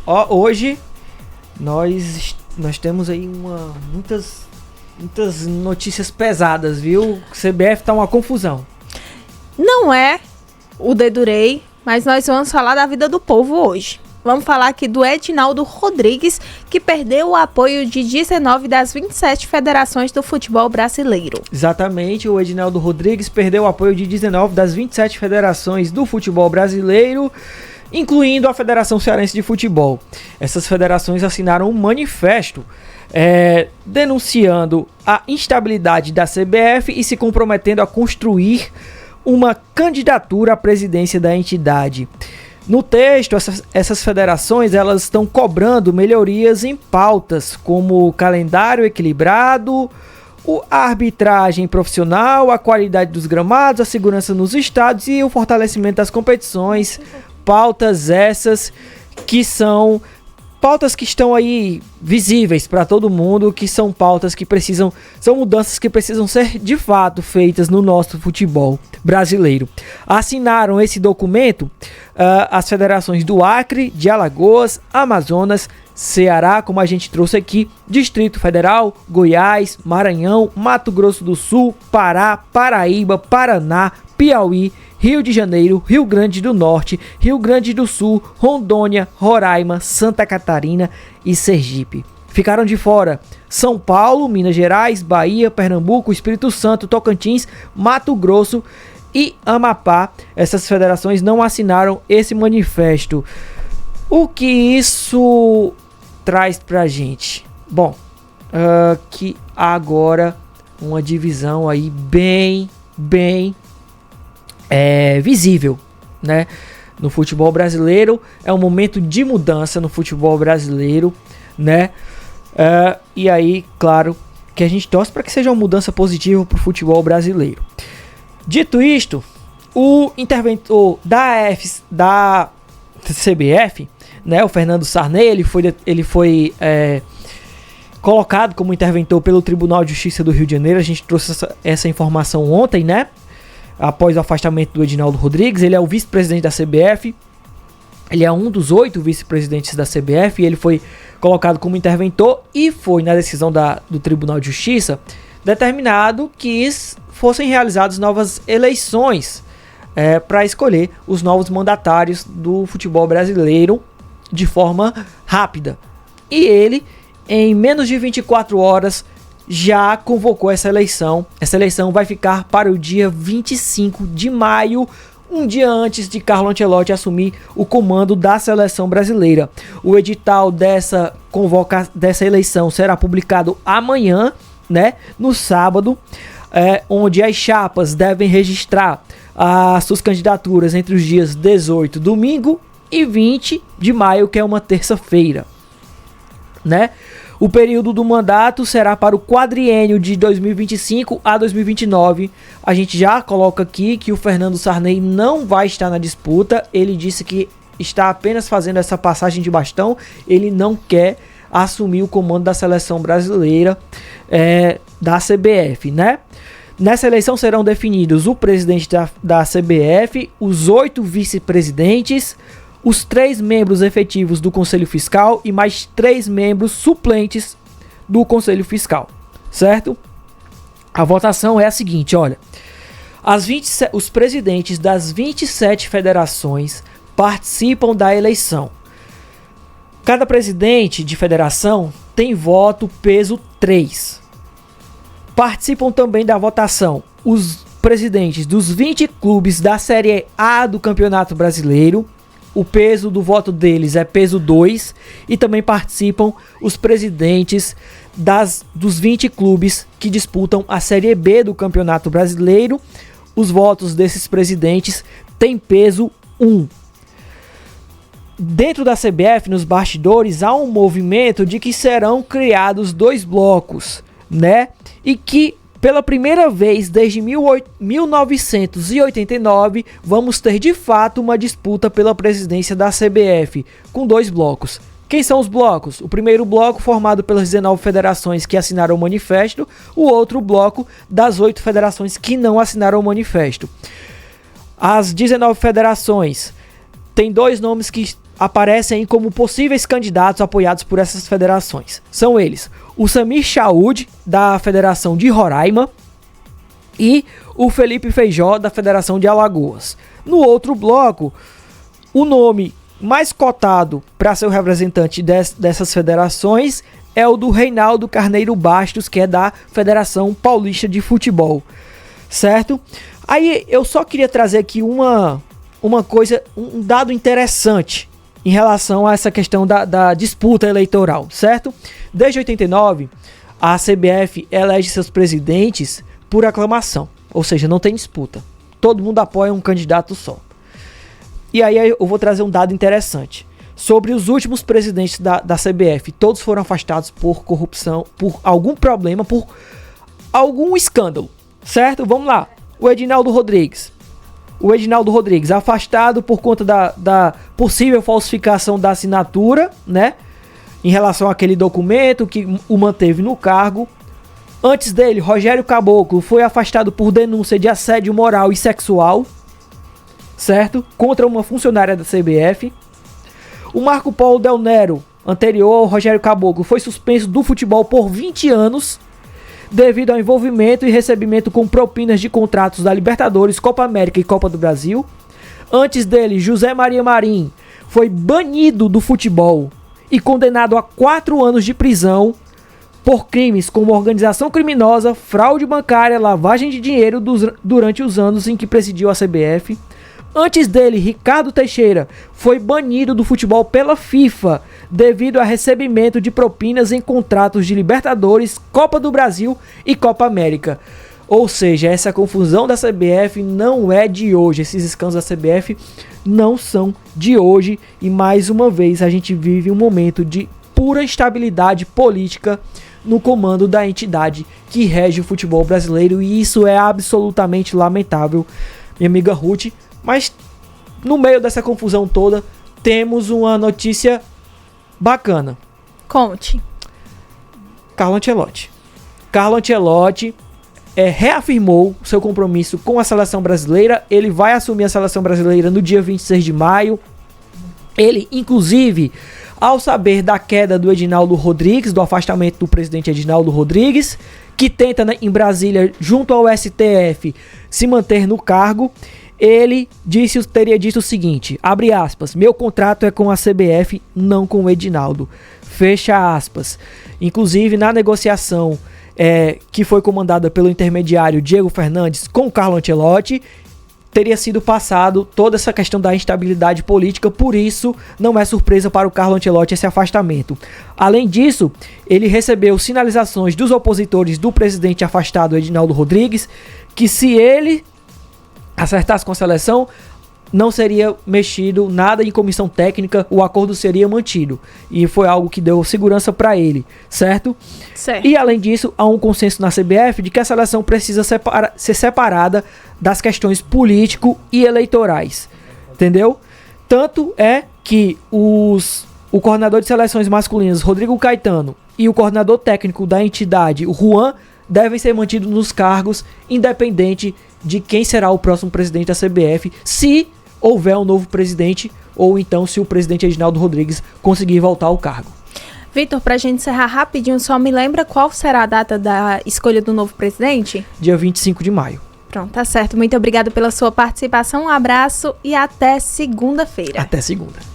Hoje nós temos aí muitas notícias pesadas, viu? CBF tá uma confusão. Não é o Dedurei, mas nós vamos falar da vida do povo hoje. Vamos falar aqui do Edinaldo Rodrigues, que perdeu o apoio de 19 das 27 federações do futebol brasileiro. Exatamente, o Edinaldo Rodrigues perdeu o apoio de 19 das 27 federações do futebol brasileiro, incluindo a Federação Cearense de Futebol. Essas federações assinaram um manifesto denunciando a instabilidade da CBF e se comprometendo a construir uma candidatura à presidência da entidade. No texto, essas federações elas estão cobrando melhorias em pautas como o calendário equilibrado, a arbitragem profissional, a qualidade dos gramados, a segurança nos estádios e o fortalecimento das competições. Pautas essas que são pautas que estão aí visíveis para todo mundo, que são pautas que são mudanças que precisam ser de fato feitas no nosso futebol brasileiro. Assinaram esse documento as federações do Acre, de Alagoas, Amazonas, Ceará, como a gente trouxe aqui, Distrito Federal, Goiás, Maranhão, Mato Grosso do Sul, Pará, Paraíba, Paraná, Piauí, Rio de Janeiro, Rio Grande do Norte, Rio Grande do Sul, Rondônia, Roraima, Santa Catarina e Sergipe. Ficaram de fora São Paulo, Minas Gerais, Bahia, Pernambuco, Espírito Santo, Tocantins, Mato Grosso e Amapá. Essas federações não assinaram esse manifesto. O que isso traz pra gente? Bom, que agora uma divisão aí bem visível, né? No futebol brasileiro, é um momento de mudança no futebol brasileiro, né? E aí, claro, que a gente torce para que seja uma mudança positiva para o futebol brasileiro. Dito isto, o interventor da CBF, né, o Fernando Sarney, ele foi colocado como interventor pelo Tribunal de Justiça do Rio de Janeiro. A gente trouxe essa informação ontem, né? Após o afastamento do Edinaldo Rodrigues. Ele é o vice-presidente da CBF, ele é um dos 8 vice-presidentes da CBF, e ele foi colocado como interventor e foi, na decisão do Tribunal de Justiça, determinado que fossem realizadas novas eleições para escolher os novos mandatários do futebol brasileiro de forma rápida. E ele, em menos de 24 horas, já convocou essa eleição. Essa eleição vai ficar para o dia 25 de maio, um dia antes de Carlo Ancelotti assumir o comando da seleção brasileira. O edital dessa eleição será publicado amanhã, né, no sábado, onde as chapas devem registrar as suas candidaturas entre os dias 18, domingo, e 20 de maio, que é uma terça-feira, né? O período do mandato será para o quadriênio de 2025 a 2029. A gente já coloca aqui que o Fernando Sarney não vai estar na disputa. Ele disse que está apenas fazendo essa passagem de bastão. Ele não quer assumir o comando da seleção brasileira, da CBF, né? Nessa eleição serão definidos o presidente da CBF, os 8 vice-presidentes, os 3 membros efetivos do Conselho Fiscal e mais 3 membros suplentes do Conselho Fiscal, certo? A votação é a seguinte, olha. Os presidentes das 27 federações participam da eleição. Cada presidente de federação tem voto peso 3. Participam também da votação os presidentes dos 20 clubes da Série A do Campeonato Brasileiro. O peso do voto deles é peso 2. E também participam os presidentes dos 20 clubes que disputam a Série B do Campeonato Brasileiro. Os votos desses presidentes têm peso 1. Dentro da CBF, nos bastidores, há um movimento de que serão criados 2 blocos, né? E que pela primeira vez desde 1989, vamos ter de fato uma disputa pela presidência da CBF, com 2 blocos. Quem são os blocos? O primeiro bloco, formado pelas 19 federações que assinaram o manifesto, o outro bloco das 8 federações que não assinaram o manifesto. As 19 federações têm 2 nomes que aparecem como possíveis candidatos apoiados por essas federações. São eles: o Samir Chaud, da Federação de Roraima, e o Felipe Feijó, da Federação de Alagoas. No outro bloco, o nome mais cotado para ser o representante dessas federações é o do Reinaldo Carneiro Bastos, que é da Federação Paulista de Futebol, certo? Aí eu só queria trazer aqui uma coisa, um dado interessante em relação a essa questão da disputa eleitoral, certo? Desde 89, a CBF elege seus presidentes por aclamação, ou seja, não tem disputa. Todo mundo apoia um candidato só. E aí eu vou trazer um dado interessante. Sobre os últimos presidentes da CBF, todos foram afastados por corrupção, por algum problema, por algum escândalo, certo? Vamos lá. O Edinaldo Rodrigues, afastado por conta da possível falsificação da assinatura, né? Em relação àquele documento que o manteve no cargo. Antes dele, Rogério Caboclo foi afastado por denúncia de assédio moral e sexual, certo? Contra uma funcionária da CBF. O Marco Polo Del Nero, anterior ao Rogério Caboclo, foi suspenso do futebol por 20 anos devido ao envolvimento e recebimento com propinas de contratos da Libertadores, Copa América e Copa do Brasil. Antes dele, José Maria Marim foi banido do futebol e condenado a 4 anos de prisão por crimes como organização criminosa, fraude bancária, lavagem de dinheiro durante os anos em que presidiu a CBF. Antes dele, Ricardo Teixeira foi banido do futebol pela FIFA devido a recebimento de propinas em contratos de Libertadores, Copa do Brasil e Copa América. Ou seja, essa confusão da CBF não é de hoje. Esses escândalos da CBF não são de hoje. E mais uma vez a gente vive um momento de pura instabilidade política no comando da entidade que rege o futebol brasileiro. E isso é absolutamente lamentável, minha amiga Ruth. Mas no meio dessa confusão toda, temos uma notícia bacana. Conte. Carlo Ancelotti reafirmou seu compromisso com a seleção brasileira. Ele vai assumir a seleção brasileira no dia 26 de maio. Ele, inclusive, ao saber da queda do Edinaldo Rodrigues, do afastamento do presidente Edinaldo Rodrigues, que tenta, né, em Brasília, junto ao STF, se manter no cargo, ele teria dito o seguinte, abre aspas: meu contrato é com a CBF, não com o Edinaldo, fecha aspas. Inclusive, na negociação que foi comandada pelo intermediário Diego Fernandes com o Carlo Ancelotti, teria sido passado toda essa questão da instabilidade política, por isso não é surpresa para o Carlo Ancelotti esse afastamento. Além disso, ele recebeu sinalizações dos opositores do presidente afastado Edinaldo Rodrigues, que se ele acertasse com a seleção, não seria mexido nada em comissão técnica, o acordo seria mantido. E foi algo que deu segurança para ele, certo? Certo. E além disso, há um consenso na CBF de que a seleção precisa ser separada das questões político e eleitorais, entendeu? Tanto é que o coordenador de seleções masculinas, Rodrigo Caetano, e o coordenador técnico da entidade, o Juan, devem ser mantidos nos cargos, independente de quem será o próximo presidente da CBF, se houver um novo presidente, ou então se o presidente Edinaldo Rodrigues conseguir voltar ao cargo. Vitor, pra gente encerrar rapidinho, só me lembra qual será a data da escolha do novo presidente? Dia 25 de maio. Pronto, tá certo. Muito obrigada pela sua participação, um abraço e até segunda-feira. Até segunda.